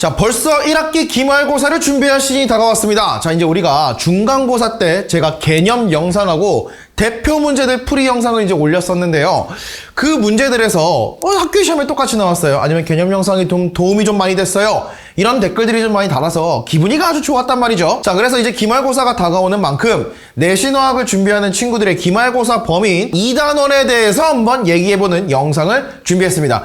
자, 벌써 1학기 기말고사를 준비할 시즌이 다가왔습니다. 자, 이제 우리가 중간고사 때 제가 개념 영상하고 대표 문제들 풀이 영상을 이제 올렸었는데요. 그 문제들에서 학교 시험에 똑같이 나왔어요. 아니면 개념 영상이 도움이 좀 많이 됐어요. 이런 댓글들이 좀 많이 달아서 기분이 아주 좋았단 말이죠. 자, 그래서 이제 기말고사가 다가오는 만큼 내신어학을 준비하는 친구들의 기말고사 범위인 2단원에 대해서 한번 얘기해보는 영상을 준비했습니다.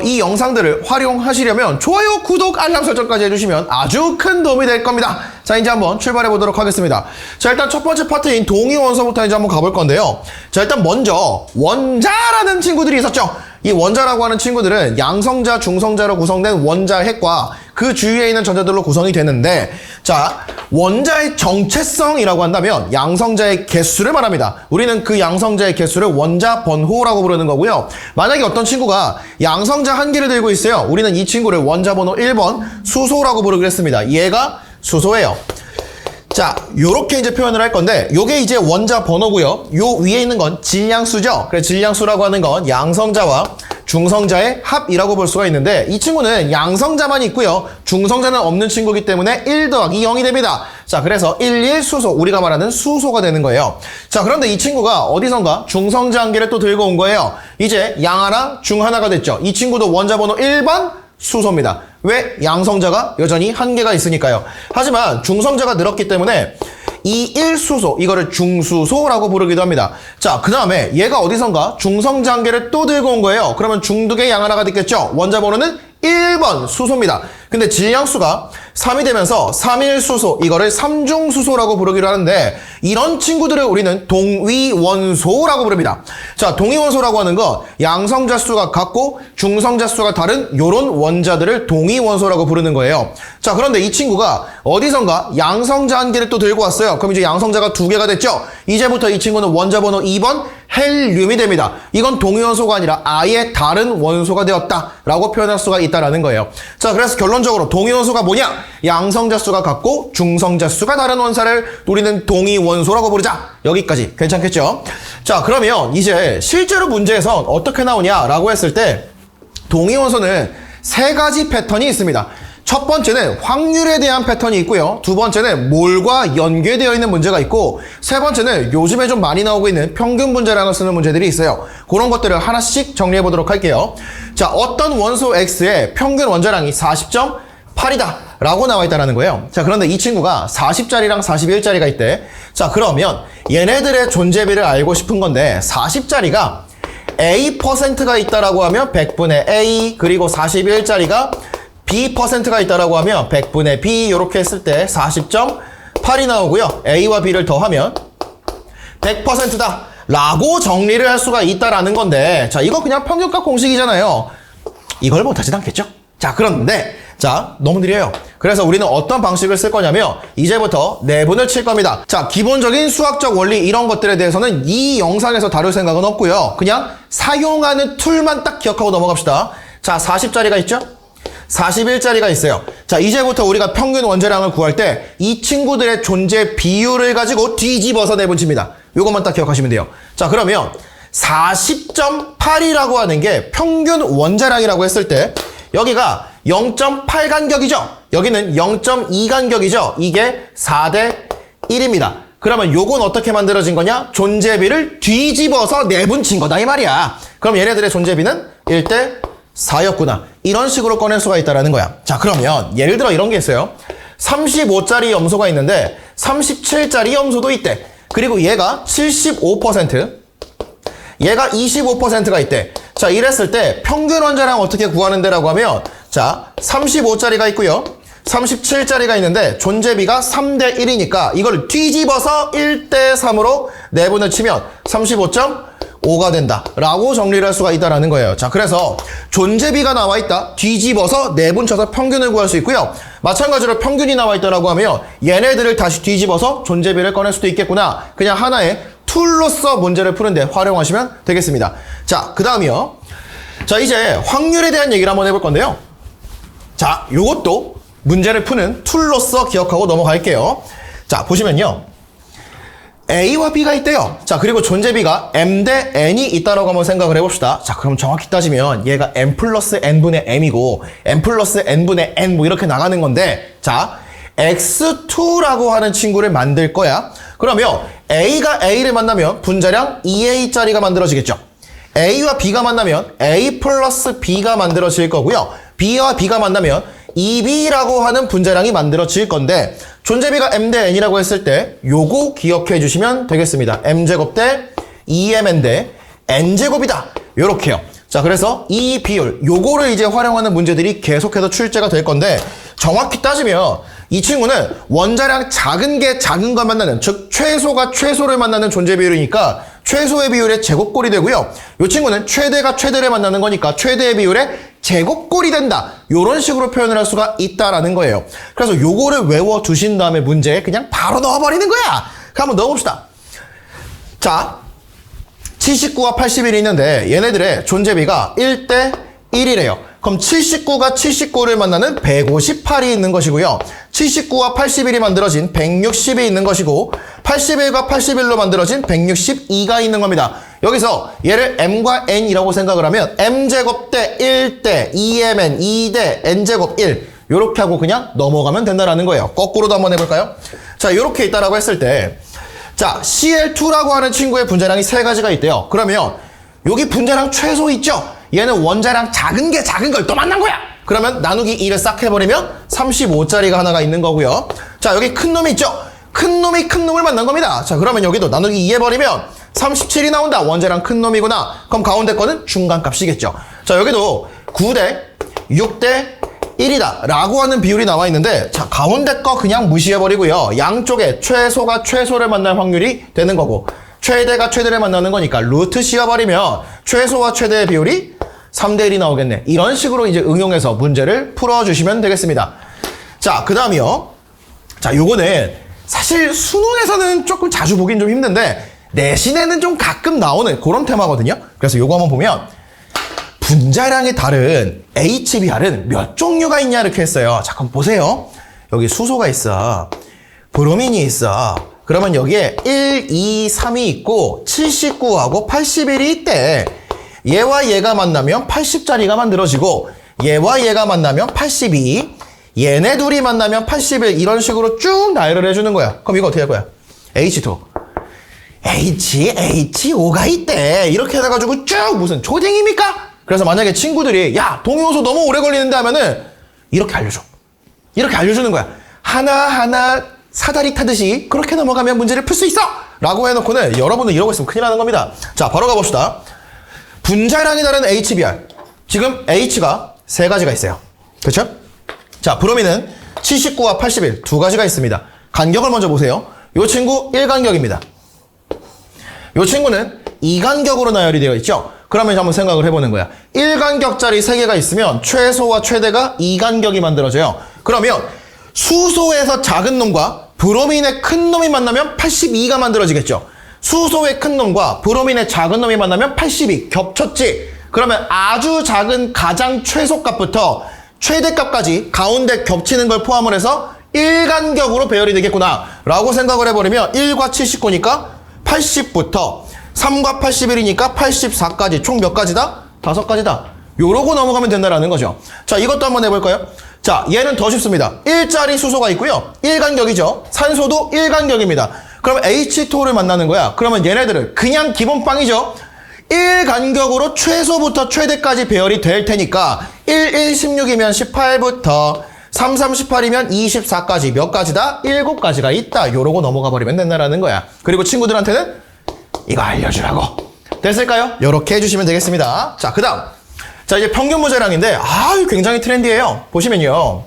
이 영상들을 활용하시려면 좋아요, 구독, 알람 설정까지 해주시면 아주 큰 도움이 될 겁니다. 자, 이제 한번 출발해보도록 하겠습니다. 자, 일단 첫 번째 파트인 동의원서부터 이제 한번 가볼 건데요. 자, 일단 먼저 원자라는 친구들이 있었죠. 이 원자라고 하는 친구들은 양성자, 중성자로 구성된 원자 핵과 그 주위에 있는 전자들로 구성이 되는데, 자, 원자의 정체성이라고 한다면 양성자의 개수를 말합니다. 우리는 그 양성자의 개수를 원자 번호라고 부르는 거고요. 만약에 어떤 친구가 양성자 한 개를 들고 있어요. 우리는 이 친구를 원자 번호 1번 수소라고 부르기로 했습니다. 얘가 수소예요. 자, 요렇게 이제 표현을 할 건데, 요게 이제 원자 번호고요. 요 위에 있는 건 질량수죠. 그래서 질량수라고 하는 건 양성자와 중성자의 합이라고 볼 수가 있는데, 이 친구는 양성자만 있고요. 중성자는 없는 친구이기 때문에 1 더하기 0이 됩니다. 자, 그래서 11수소, 우리가 말하는 수소가 되는 거예요. 자, 그런데 이 친구가 어디선가 중성자 한 개를 또 들고 온 거예요. 이제 양 하나, 중 하나가 됐죠. 이 친구도 원자 번호 1번 수소입니다. 왜? 양성자가 여전히 한 개가 있으니까요. 하지만 중성자가 늘었기 때문에 이 1수소, 이거를 중수소라고 부르기도 합니다. 자, 그 다음에 얘가 어디선가 중성자 한 개를 또 들고 온 거예요. 그러면 중독의 양 하나가 됐겠죠. 원자 번호는 1번 수소입니다. 근데 질량수가 3이 되면서 3일수소, 이거를 3중수소라고 부르기로 하는데, 이런 친구들을 우리는 동위원소라고 부릅니다. 자, 동위원소라고 하는 건 양성자 수가 같고 중성자 수가 다른 요런 원자들을 동위원소라고 부르는 거예요. 자, 그런데 이 친구가 어디선가 양성자 한 개를 또 들고 왔어요. 그럼 이제 양성자가 2개가 됐죠. 이제부터 이 친구는 원자 번호 2번 헬륨이 됩니다. 이건 동위원소가 아니라 아예 다른 원소가 되었다라고 표현할 수가 있다라는 거예요. 자, 그래서 결론적으로 동위원소가 뭐냐? 양성자 수가 같고 중성자 수가 다른 원자를 우리는 동위원소라고 부르자. 여기까지 괜찮겠죠? 자, 그러면 이제 실제로 문제에선 어떻게 나오냐라고 했을 때, 동위원소는 3가지 패턴이 있습니다. 첫 번째는 확률에 대한 패턴이 있고요. 두 번째는 몰과 연계되어 있는 문제가 있고, 세 번째는 요즘에 좀 많이 나오고 있는 평균 분자량을 쓰는 문제들이 있어요. 그런 것들을 하나씩 정리해 보도록 할게요. 자, 어떤 원소 X의 평균 원자량이 40.8이다 라고 나와 있다는 거예요. 자, 그런데 이 친구가 40짜리랑 41짜리가 있대. 자, 그러면 얘네들의 존재비를 알고 싶은 건데, 40짜리가 A%가 있다라고 하면 100분의 A, 그리고 41짜리가 B%가 있다라고 하면 100분의 B, 이렇게 했을 때 40.8이 나오고요. A와 B를 더하면 100%다 라고 정리를 할 수가 있다라는 건데, 자, 이거 그냥 평균값 공식이잖아요. 이걸 못하진 않겠죠? 자, 그런데 자, 너무 느려요. 그래서 우리는 어떤 방식을 쓸 거냐면, 이제부터 내분을 칠 겁니다. 자, 기본적인 수학적 원리 이런 것들에 대해서는 이 영상에서 다룰 생각은 없고요. 그냥 사용하는 툴만 딱 기억하고 넘어갑시다. 자, 40짜리가 있죠? 41짜리가 있어요. 자, 이제부터 우리가 평균 원자량을 구할 때 이 친구들의 존재 비율을 가지고 뒤집어서 내분칩니다. 요것만 딱 기억하시면 돼요. 자, 그러면 40.8이라고 하는 게 평균 원자량이라고 했을 때, 여기가 0.8 간격이죠. 여기는 0.2 간격이죠. 이게 4대 1입니다. 그러면 요건 어떻게 만들어진 거냐? 존재비를 뒤집어서 내분친 거다 이 말이야. 그럼 얘네들의 존재비는 1대 4였구나. 이런 식으로 꺼낼 수가 있다는 거야. 자, 그러면 예를 들어 이런 게 있어요. 35짜리 염소가 있는데 37짜리 염소도 있대. 그리고 얘가 75%, 얘가 25%가 있대. 자, 이랬을 때 평균 원자량 어떻게 구하는 데라고 하면, 자, 35짜리가 있고요. 37짜리가 있는데 존재비가 3대 1이니까 이걸 뒤집어서 1대 3으로 내분을 치면 35.5가 된다 라고 정리를 할 수가 있다는 거예요. 자, 그래서 존재비가 나와 있다, 뒤집어서 내분 쳐서 평균을 구할 수 있고요. 마찬가지로 평균이 나와 있다라고 하면 얘네들을 다시 뒤집어서 존재비를 꺼낼 수도 있겠구나. 그냥 하나의 툴로서 문제를 푸는데 활용하시면 되겠습니다. 자, 그 다음이요. 자, 이제 확률에 대한 얘기를 한번 해볼 건데요. 자, 요것도 문제를 푸는 툴로서 기억하고 넘어갈게요. 자, 보시면요. A와 B가 있대요. 자, 그리고 존재비가 M 대 N이 있다라고 한번 생각을 해봅시다. 자, 그럼 정확히 따지면 얘가 M 플러스 N분의 M이고 M 플러스 N분의 N 뭐 이렇게 나가는 건데, 자, X2라고 하는 친구를 만들 거야. 그러면 A가 A를 만나면 분자량 2A짜리가 만들어지겠죠. A와 B가 만나면 A 플러스 B가 만들어질 거고요. B와 B가 만나면 2B라고 하는 분자량이 만들어질 건데, 존재비가 M 대 N이라고 했을 때 요거 기억해 주시면 되겠습니다. M제곱 대 2MN 대 N제곱이다. 요렇게요. 자, 그래서 이 비율, 요거를 이제 활용하는 문제들이 계속해서 출제가 될 건데, 정확히 따지면 이 친구는 원자량 작은 게 작은 걸 만나는, 즉 최소가 최소를 만나는 존재 비율이니까 최소의 비율의 제곱꼴이 되고요. 이 친구는 최대가 최대를 만나는 거니까 최대의 비율의 제곱꼴이 된다. 이런 식으로 표현을 할 수가 있다라는 거예요. 그래서 요거를 외워두신 다음에 문제에 그냥 바로 넣어버리는 거야. 한번 넣어봅시다. 자, 79와 81이 있는데 얘네들의 존재비가 1대 1이래요. 그럼 79가 79를 만나는 158이 있는 것이고요. 79와 81이 만들어진 160이 있는 것이고 81과 81로 만들어진 162가 있는 겁니다. 여기서 얘를 M과 N이라고 생각을 하면 M제곱 대 1대 2Mn 2대 N제곱 1 요렇게 하고 그냥 넘어가면 된다라는 거예요. 거꾸로도 한번 해볼까요? 자, 요렇게 있다라고 했을 때, 자, CL2라고 하는 친구의 분자량이 세 가지가 있대요. 그러면 여기 분자량 최소 있죠? 얘는 원자량 작은 게 작은 걸 또 만난 거야. 그러면 나누기 2를 싹 해버리면 35짜리가 하나가 있는 거고요. 자, 여기 큰 놈이 있죠? 큰 놈이 큰 놈을 만난 겁니다. 자, 그러면 여기도 나누기 2 해버리면 37이 나온다. 원자량 큰 놈이구나. 그럼 가운데 거는 중간값이겠죠. 자, 여기도 9대 6대 1이다 라고 하는 비율이 나와 있는데, 자, 가운데 거 그냥 무시해버리고요. 양쪽에 최소가 최소를 만날 확률이 되는 거고 최대가 최대를 만나는 거니까 루트 씌워버리면 최소와 최대의 비율이 3대 1이 나오겠네. 이런 식으로 이제 응용해서 문제를 풀어주시면 되겠습니다. 자, 그 다음이요. 자, 요거는 사실 수능에서는 조금 자주 보긴 좀 힘든데 내신에는 좀 가끔 나오는 그런 테마거든요. 그래서 요거 한번 보면 분자량이 다른 HBr은 몇 종류가 있냐 이렇게 했어요. 잠깐 보세요. 여기 수소가 있어. 브로민이 있어. 그러면 여기에 1, 2, 3이 있고 79하고 81이 있대. 얘와 얘가 만나면 80짜리가 만들어지고 얘와 얘가 만나면 82, 얘네 둘이 만나면 81 이런 식으로 쭉 나열을 해주는 거야. 그럼 이거 어떻게 할 거야? H2. HO5가 있대. 이렇게 해가지고 쭉 무슨 초딩입니까? 그래서 만약에 친구들이 야, 동요소 너무 오래 걸리는데 하면은 이렇게 알려줘. 이렇게 알려주는 거야. 하나하나 사다리 타듯이 그렇게 넘어가면 문제를 풀 수 있어! 라고 해놓고는 여러분들 이러고 있으면 큰일 나는 겁니다. 자, 바로 가봅시다. 분자량이 다른 HBr. 지금 H가 세 가지가 있어요. 그렇죠? 자, 브로민은 79와 81 두 가지가 있습니다. 간격을 먼저 보세요. 이 친구 1간격입니다. 이 친구는 2간격으로 나열이 되어 있죠? 그러면 한번 생각을 해보는 거야. 1간격짜리 3개가 있으면 최소와 최대가 2간격이 만들어져요. 그러면 수소에서 작은 놈과 브로민의 큰 놈이 만나면 82가 만들어지겠죠. 수소의 큰 놈과 브로민의 작은 놈이 만나면 82 겹쳤지. 그러면 아주 작은 가장 최소값부터 최대값까지 가운데 겹치는 걸 포함을 해서 1간격으로 배열이 되겠구나 라고 생각을 해버리면 1과 79니까 80부터 3과 81이니까 84까지 총 몇 가지다? 5가지다. 요러고 넘어가면 된다라는 거죠. 자, 이것도 한번 해볼까요? 자, 얘는 더 쉽습니다. 1짜리 수소가 있고요. 1간격이죠. 산소도 1간격입니다. 그러면 H2를 만나는 거야. 그러면 얘네들은 그냥 기본빵이죠. 1간격으로 최소부터 최대까지 배열이 될 테니까 1, 1, 16이면 18부터 3, 3, 18이면 24까지 몇 가지다? 7가지가 있다. 요러고 넘어가 버리면 된다라는 거야. 그리고 친구들한테는 이거 알려주라고. 됐을까요? 요렇게 해주시면 되겠습니다. 자, 그 다음. 자, 이제 평균 분자량인데, 굉장히 트렌디해요. 보시면요.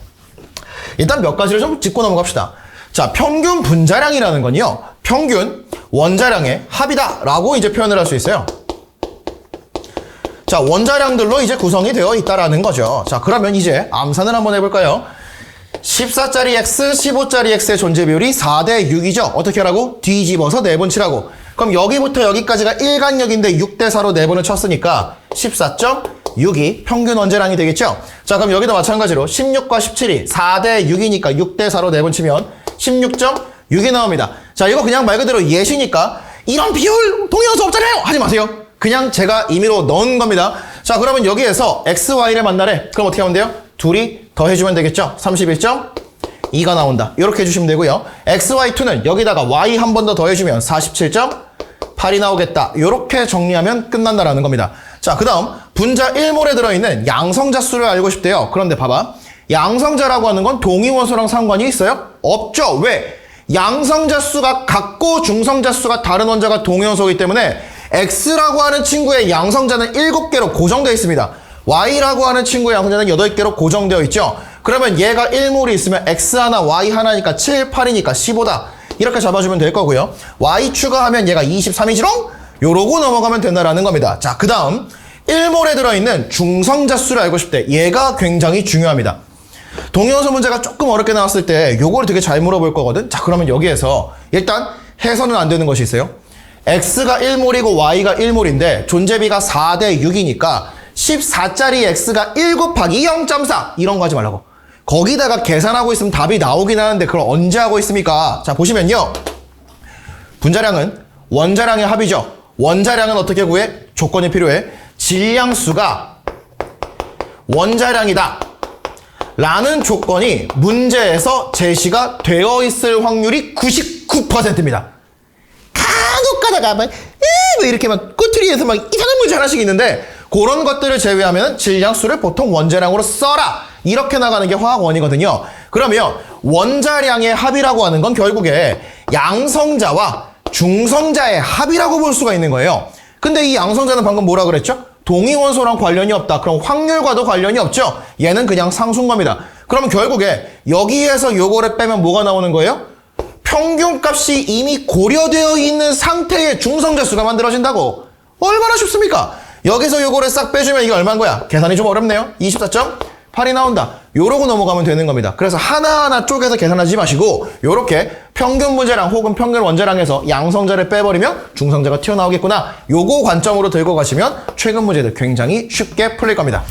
일단 몇 가지를 좀 짚고 넘어갑시다. 자, 평균 분자량이라는 건요, 평균 원자량의 합이다 라고 이제 표현을 할 수 있어요. 자, 원자량들로 이제 구성이 되어 있다라는 거죠. 자, 그러면 이제 암산을 한번 해볼까요? 14짜리 X, 15짜리 X의 존재 비율이 4대 6이죠. 어떻게 하라고? 뒤집어서 4번 치라고. 그럼 여기부터 여기까지가 1간격인데 6대 4로 4번을 쳤으니까 14.6이 평균 원자량이 되겠죠? 자, 그럼 여기도 마찬가지로 16과 17이 4대 6이니까 6대 4로 4번 치면 16.6이 나옵니다. 자, 이거 그냥 말 그대로 예시니까 이런 비율 동의어수 없잖아요 하지 마세요. 그냥 제가 임의로 넣은 겁니다. 자, 그러면 여기에서 x, y를 만나래. 그럼 어떻게 하면 돼요? 둘이 더해주면 되겠죠? 31.2가 나온다. 이렇게 해주시면 되고요. x, y2는 여기다가 y 한 번 더 더해주면 47.8이 나오겠다. 이렇게 정리하면 끝난다라는 겁니다. 자, 그 다음 분자 1몰에 들어있는 양성자 수를 알고 싶대요. 그런데 봐봐. 양성자라고 하는 건 동위원소랑 상관이 있어요? 없죠. 왜? 양성자 수가 같고 중성자 수가 다른 원자가 동위원소이기 때문에 X라고 하는 친구의 양성자는 7개로 고정되어 있습니다. Y라고 하는 친구의 양성자는 8개로 고정되어 있죠. 그러면 얘가 1몰이 있으면 X 하나, Y 하나니까 7, 8이니까 15다. 이렇게 잡아주면 될 거고요. Y 추가하면 얘가 23이지롱? 요러고 넘어가면 된다라는 겁니다. 자, 그 다음 1몰에 들어있는 중성자 수를 알고 싶대. 얘가 굉장히 중요합니다. 동위원소 문제가 조금 어렵게 나왔을 때 요거를 되게 잘 물어볼 거거든. 자, 그러면 여기에서 일단 해서는 안 되는 것이 있어요. X가 1몰이고 Y가 1몰인데 존재비가 4대 6이니까 14짜리 X가 1 곱하기 0.4 이런 거 하지 말라고. 거기다가 계산하고 있으면 답이 나오긴 하는데 그걸 언제 하고 있습니까? 자, 보시면요. 분자량은 원자량의 합이죠. 원자량은 어떻게 구해? 조건이 필요해. 질량수가 원자량이다 라는 조건이 문제에서 제시가 되어 있을 확률이 99%입니다. 간혹 가다가 막 이렇게 막 꼬투리에서 막 이상한 문제 하나씩 있는데 그런 것들을 제외하면 질량수를 보통 원자량으로 써라 이렇게 나가는 게 화학원이거든요. 그러면 원자량의 합이라고 하는 건 결국에 양성자와 중성자의 합이라고 볼 수가 있는 거예요. 근데 이 양성자는 방금 뭐라 그랬죠? 동위원소랑 관련이 없다. 그럼 확률과도 관련이 없죠? 얘는 그냥 상수인 겁니다. 그러면 결국에 여기에서 요거를 빼면 뭐가 나오는 거예요? 평균값이 이미 고려되어 있는 상태의 중성자 수가 만들어진다고. 얼마나 쉽습니까? 여기서 요거를 싹 빼주면 이게 얼마인 거야? 계산이 좀 어렵네요. 24.8이 나온다. 요러고 넘어가면 되는 겁니다. 그래서 하나하나 쪼개서 계산하지 마시고 요렇게 평균 문제량 혹은 평균 원자량에서 양성자를 빼버리면 중성자가 튀어나오겠구나. 요거 관점으로 들고 가시면 최근 문제들 굉장히 쉽게 풀릴 겁니다.